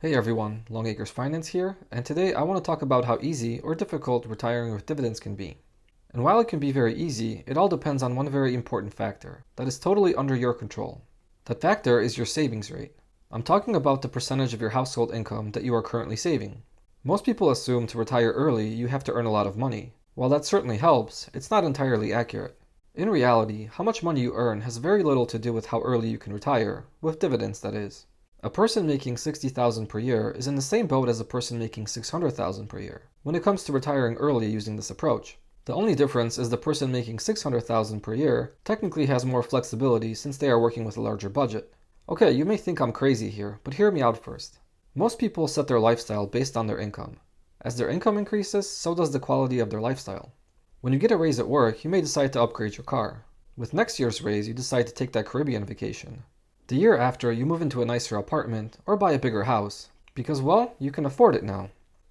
Hey everyone, Longacres Finance here, and today I want to talk about how easy or difficult retiring with dividends can be. And while it can be very easy, it all depends on one very important factor that is totally under your control. That factor is your savings rate. I'm talking about the percentage of your household income that you are currently saving. Most people assume to retire early you have to earn a lot of money. While that certainly helps, it's not entirely accurate. In reality, how much money you earn has very little to do with how early you can retire, with dividends that is. A person making $60,000 per year is in the same boat as a person making $600,000 per year when it comes to retiring early using this approach. The only difference is the person making $600,000 per year technically has more flexibility since they are working with a larger budget. Okay, you may think I'm crazy here, but hear me out first. Most people set their lifestyle based on their income. As their income increases, so does the quality of their lifestyle. When you get a raise at work, you may decide to upgrade your car. With next year's raise, you decide to take that Caribbean vacation. The year after, you move into a nicer apartment or buy a bigger house because, well, you can afford it now.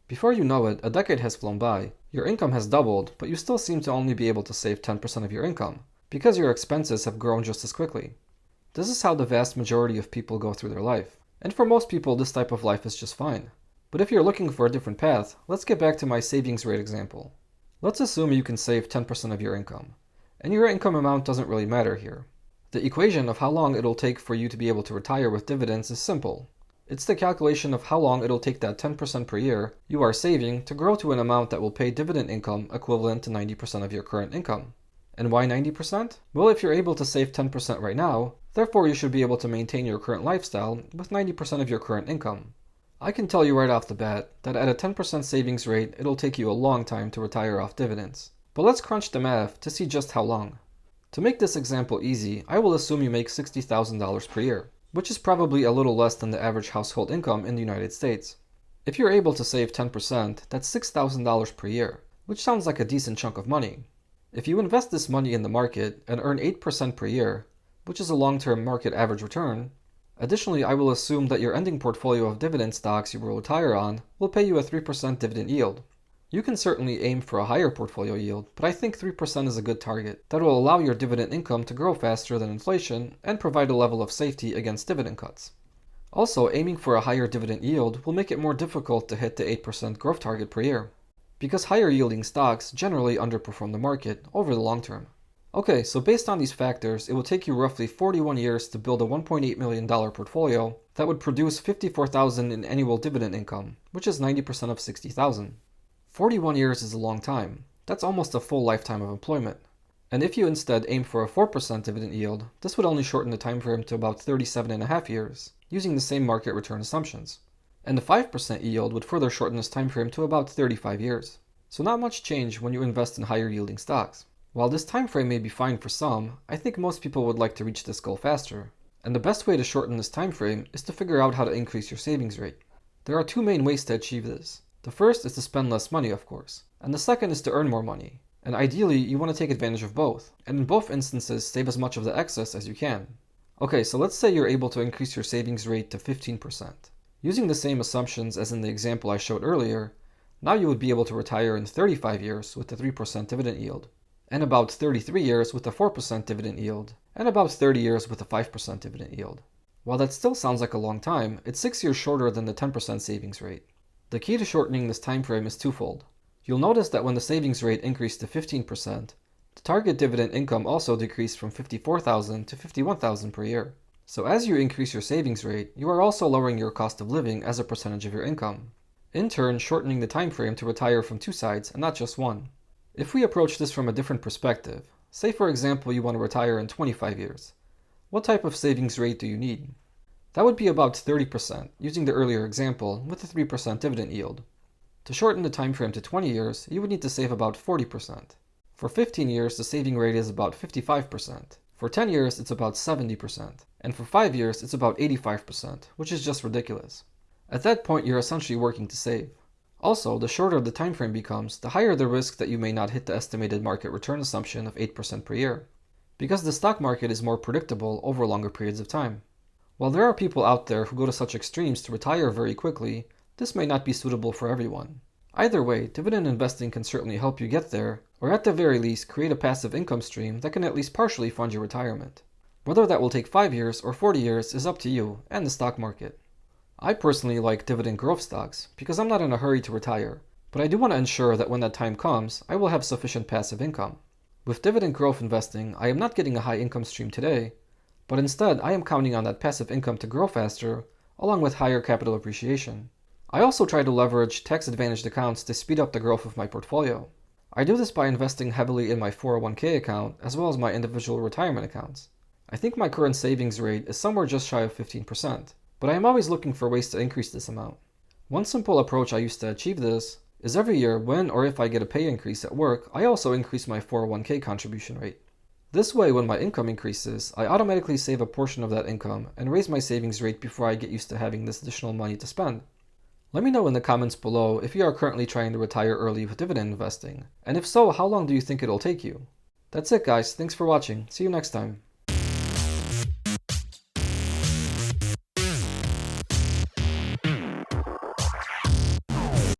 Before you know it, a decade has flown by. Your income has doubled, but you still seem to only be able to save 10% of your income because your expenses have grown just as quickly. This is how the vast majority of people go through their life. And for most people, this type of life is just fine. But if you're looking for a different path, let's get back to my savings rate example. Let's assume you can save 10% of your income. And your income amount doesn't really matter here. The equation of how long it'll take for you to be able to retire with dividends is simple. It's the calculation of how long it'll take that 10% per year you are saving to grow to an amount that will pay dividend income equivalent to 90% of your current income. And why 90%? Well, if you're able to save 10% right now, therefore you should be able to maintain your current lifestyle with 90% of your current income. I can tell you right off the bat that at a 10% savings rate, it'll take you a long time to retire off dividends. But let's crunch the math to see just how long. To make this example easy, I will assume you make $60,000 per year, which is probably a little less than the average household income in the United States. If you're able to save 10%, that's $6,000 per year, which sounds like a decent chunk of money. If you invest this money in the market and earn 8% per year, which is a long-term market average return, additionally I will assume that your ending portfolio of dividend stocks you will retire on will pay you a 3% dividend yield. You can certainly aim for a higher portfolio yield, but I think 3% is a good target that will allow your dividend income to grow faster than inflation and provide a level of safety against dividend cuts. Also, aiming for a higher dividend yield will make it more difficult to hit the 8% growth target per year, because higher yielding stocks generally underperform the market over the long term. Okay, so based on these factors, it will take you roughly 41 years to build a $1.8 million portfolio that would produce $54,000 in annual dividend income, which is 90% of $60,000. 41 years is a long time. That's almost a full lifetime of employment. And if you instead aim for a 4% dividend yield, this would only shorten the time frame to about 37.5 years, using the same market return assumptions. And the 5% yield would further shorten this time frame to about 35 years. So not much change when you invest in higher yielding stocks. While this time frame may be fine for some, I think most people would like to reach this goal faster. And the best way to shorten this time frame is to figure out how to increase your savings rate. There are two main ways to achieve this. The first is to spend less money, of course, and the second is to earn more money. And ideally, you want to take advantage of both, and in both instances, save as much of the excess as you can. Okay, so let's say you're able to increase your savings rate to 15%. Using the same assumptions as in the example I showed earlier, now you would be able to retire in 35 years with a 3% dividend yield, and about 33 years with a 4% dividend yield, and about 30 years with a 5% dividend yield. While that still sounds like a long time, it's 6 years shorter than the 10% savings rate. The key to shortening this time frame is twofold. You'll notice that when the savings rate increased to 15%, the target dividend income also decreased from $54,000 to $51,000 per year. So as you increase your savings rate, you are also lowering your cost of living as a percentage of your income, in turn shortening the time frame to retire from two sides and not just one. If we approach this from a different perspective, say for example you want to retire in 25 years, what type of savings rate do you need? That would be about 30%, using the earlier example, with a 3% dividend yield. To shorten the time frame to 20 years, you would need to save about 40%. For 15 years, the saving rate is about 55%. For 10 years, it's about 70%. And for 5 years, it's about 85%, which is just ridiculous. At that point, you're essentially working to save. Also, the shorter the time frame becomes, the higher the risk that you may not hit the estimated market return assumption of 8% per year, because the stock market is more predictable over longer periods of time. While there are people out there who go to such extremes to retire very quickly, this may not be suitable for everyone. Either way, dividend investing can certainly help you get there, or at the very least create a passive income stream that can at least partially fund your retirement. Whether that will take 5 years or 40 years is up to you and the stock market. I personally like dividend growth stocks because I'm not in a hurry to retire, but I do want to ensure that when that time comes, I will have sufficient passive income. With dividend growth investing, I am not getting a high income stream today, but instead I am counting on that passive income to grow faster, along with higher capital appreciation. I also try to leverage tax-advantaged accounts to speed up the growth of my portfolio. I do this by investing heavily in my 401k account as well as my individual retirement accounts. I think my current savings rate is somewhere just shy of 15%, but I am always looking for ways to increase this amount. One simple approach I use to achieve this is every year when or if I get a pay increase at work, I also increase my 401k contribution rate. This way, when my income increases, I automatically save a portion of that income and raise my savings rate before I get used to having this additional money to spend. Let me know in the comments below if you are currently trying to retire early with dividend investing, and if so, how long do you think it'll take you? That's it guys, thanks for watching, see you next time.